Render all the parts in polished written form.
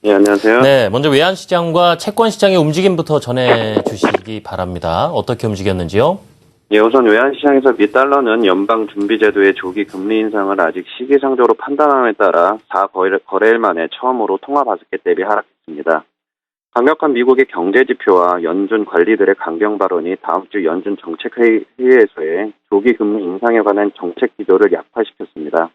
예, 안녕하세요. 네, 먼저 외환시장과 채권시장의 움직임부터 전해주시기 바랍니다. 어떻게 움직였는지요? 예, 우선 외환시장에서 미 달러는 연방준비제도의 조기 금리 인상을 아직 시기상조로 판단함에 따라 4거래일 만에 처음으로 통화바스켓 대비 하락했습니다. 강력한 미국의 경제지표와 연준 관리들의 강경 발언이 다음 주 연준 정책회의에서의 조기 금리 인상에 관한 정책 기조를 약화시켰습니다.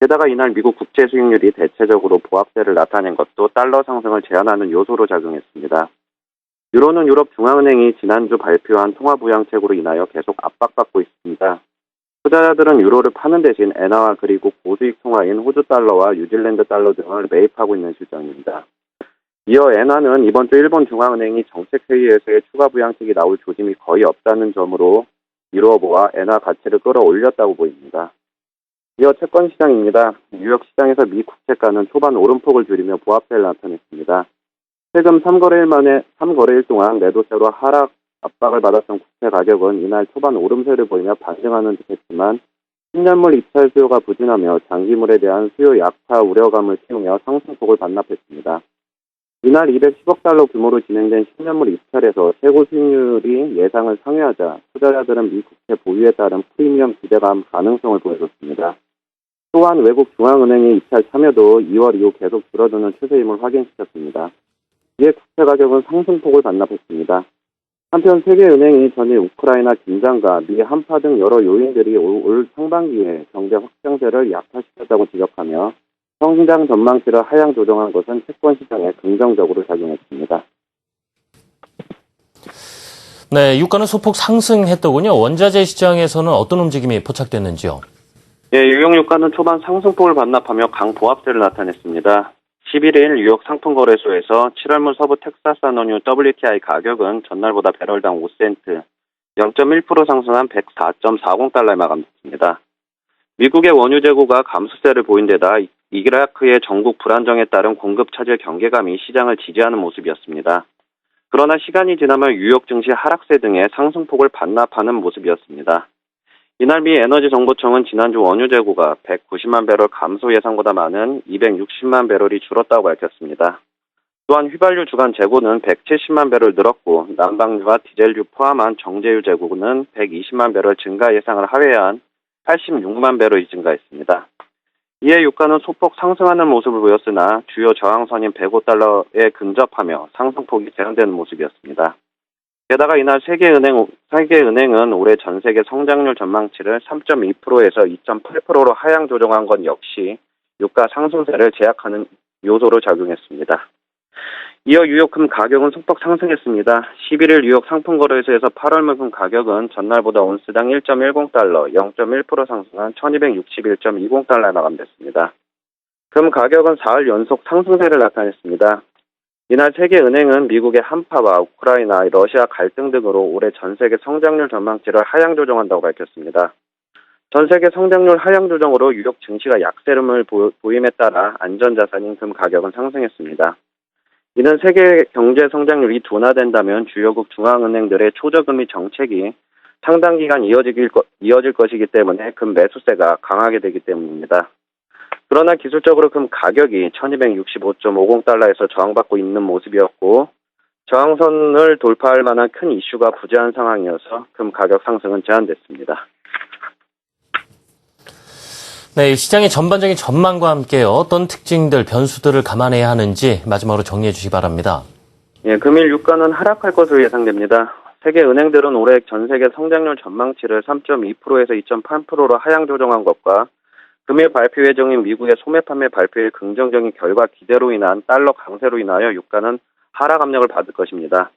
게다가 이날 미국 국채 수익률이 대체적으로 보합세를 나타낸 것도 달러 상승을 제한하는 요소로 작용했습니다. 유로는 유럽 중앙은행이 지난주 발표한 통화부양책으로 인하여 계속 압박받고 있습니다. 투자자들은 유로를 파는 대신 엔화와 그리고 고수익 통화인 호주 달러와 뉴질랜드 달러 등을 매입하고 있는 실정입니다. 이어 엔화는 이번 주 일본 중앙은행이 정책회의에서의 추가 부양책이 나올 조짐이 거의 없다는 점으로 유로화와 엔화 가치를 끌어올렸다고 보입니다. 이어 채권시장입니다. 뉴욕 시장에서 미 국채가는 초반 오름폭을 줄이며 보합세를 나타냈습니다. 최근 3거래일 동안 매도세로 하락 압박을 받았던 국채 가격은 이날 초반 오름세를 보이며 반등하는 듯했지만 10년물 입찰 수요가 부진하며 장기물에 대한 수요 약화 우려감을 키우며 상승폭을 반납했습니다. 이날 210억 달러 규모로 진행된 10년물 입찰에서 최고 수익률이 예상을 상회하자 투자자들은 미 국채 보유에 따른 프리미엄 기대감 가능성을 보여줬습니다. 또한 외국 중앙은행의 입찰 참여도 2월 이후 계속 줄어드는 추세임을 확인시켰습니다. 이에 국채 가격은 상승폭을 반납했습니다. 한편 세계은행이 전일 우크라이나 긴장과 미 한파 등 여러 요인들이 올 상반기에 경제 확장세를 약화시켰다고 지적하며 성장 전망치를 하향 조정한 것은 채권시장에 긍정적으로 작용했습니다. 네, 유가는 소폭 상승했더군요. 원자재 시장에서는 어떤 움직임이 포착됐는지요? 예, 유용 유가는 초반 상승폭을 반납하며 강보합세를 나타냈습니다. 11일 뉴욕 상품거래소에서 7월물 서부 텍사스 원유 WTI 가격은 전날보다 배럴당 5센트, 0.1% 상승한 104.40달러에 마감됐습니다. 미국의 원유 재고가 감소세를 보인 데다 이라크의 전국 불안정에 따른 공급 차질 경계감이 시장을 지지하는 모습이었습니다. 그러나 시간이 지나며 뉴욕 증시 하락세 등의 상승폭을 반납하는 모습이었습니다. 이날 미 에너지정보청은 지난주 원유 재고가 190만 배럴 감소 예상보다 많은 260만 배럴이 줄었다고 밝혔습니다. 또한 휘발유 주간 재고는 170만 배럴 늘었고 난방유와 디젤유 포함한 정제유 재고는 120만 배럴 증가 예상을 하회한 86만 배럴이 증가했습니다. 이에 유가는 소폭 상승하는 모습을 보였으나 주요 저항선인 105달러에 근접하며 상승폭이 제한되는 모습이었습니다. 게다가 이날 세계은행은 올해 전세계 성장률 전망치를 3.2%에서 2.8%로 하향 조정한 건 역시 유가 상승세를 제약하는 요소로 작용했습니다. 이어 뉴욕 금 가격은 소폭 상승했습니다. 11일 뉴욕 상품거래소에서 8월 물품 가격은 전날보다 온스당 1.10달러, 0.1% 상승한 1261.20달러에 마감됐습니다. 금 가격은 4일 연속 상승세를 나타냈습니다. 이날 세계은행은 미국의 한파와 우크라이나, 러시아 갈등 등으로 올해 전세계 성장률 전망치를 하향 조정한다고 밝혔습니다. 전세계 성장률 하향 조정으로 뉴욕 증시가 약세름을 보임에 따라 안전자산인 금 가격은 상승했습니다. 이는 세계 경제 성장률이 둔화된다면 주요국 중앙은행들의 초저금리 정책이 상당 기간 이어질 것이기 때문에 금 매수세가 강하게 되기 때문입니다. 그러나 기술적으로 금 가격이 1265.50달러에서 저항받고 있는 모습이었고 저항선을 돌파할 만한 큰 이슈가 부재한 상황이어서 금 가격 상승은 제한됐습니다. 네, 시장의 전반적인 전망과 함께 어떤 특징들, 변수들을 감안해야 하는지 마지막으로 정리해 주시기 바랍니다. 예, 금일 유가는 하락할 것으로 예상됩니다. 세계 은행들은 올해 전 세계 성장률 전망치를 3.2%에서 2.8%로 하향 조정한 것과 금일 발표 예정인 미국의 소매 판매 발표의 긍정적인 결과 기대로 인한 달러 강세로 인하여 유가는 하락 압력을 받을 것입니다.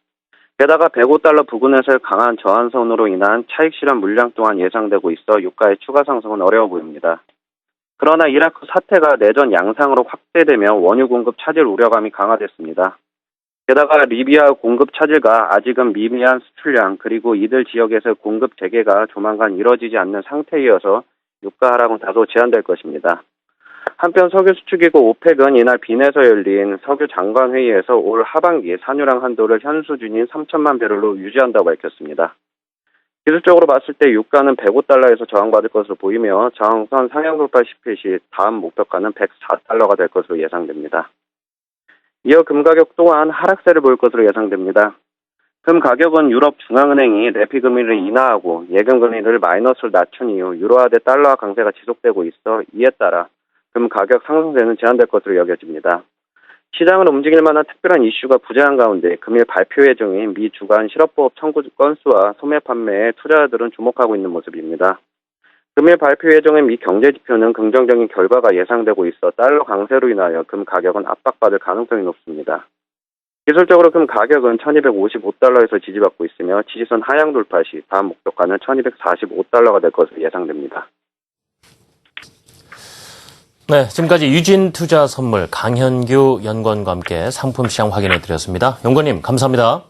게다가 105달러 부근에서의 강한 저항선으로 인한 차익 실현 물량 또한 예상되고 있어 유가의 추가 상승은 어려워 보입니다. 그러나 이라크 사태가 내전 양상으로 확대되며 원유 공급 차질 우려감이 강화됐습니다. 게다가 리비아 공급 차질과 아직은 미미한 수출량 그리고 이들 지역에서 공급 재개가 조만간 이뤄지지 않는 상태이어서 유가 하락은 다소 제한될 것입니다. 한편 석유 수출기구 오펙은 이날 빈에서 열린 석유 장관회의에서 올 하반기 산유량 한도를 현 수준인 3천만 배럴로 유지한다고 밝혔습니다. 기술적으로 봤을 때 유가는 105달러에서 저항받을 것으로 보이며 저항선 상향 돌파 10회 시 다음 목표가는 104달러가 될 것으로 예상됩니다. 이어 금 가격 또한 하락세를 보일 것으로 예상됩니다. 금 가격은 유럽 중앙은행이 레피 금리를 인하하고 예금 금리를 마이너스로 낮춘 이후 유로화 대 달러화 강세가 지속되고 있어 이에 따라 금 가격 상승세는 제한될 것으로 여겨집니다. 시장을 움직일 만한 특별한 이슈가 부재한 가운데 금일 발표 예정인 미 주간 실업보험 청구 건수와 소매 판매에 투자자들은 주목하고 있는 모습입니다. 금일 발표 예정인 미 경제지표는 긍정적인 결과가 예상되고 있어 달러 강세로 인하여 금 가격은 압박받을 가능성이 높습니다. 기술적으로 금 가격은 1255달러에서 지지받고 있으며 지지선 하향 돌파 시 다음 목표가는 1245달러가 될 것으로 예상됩니다. 네, 지금까지 유진투자선물 강현규 연구원과 함께 상품 시장 확인해 드렸습니다. 연구원님 감사합니다.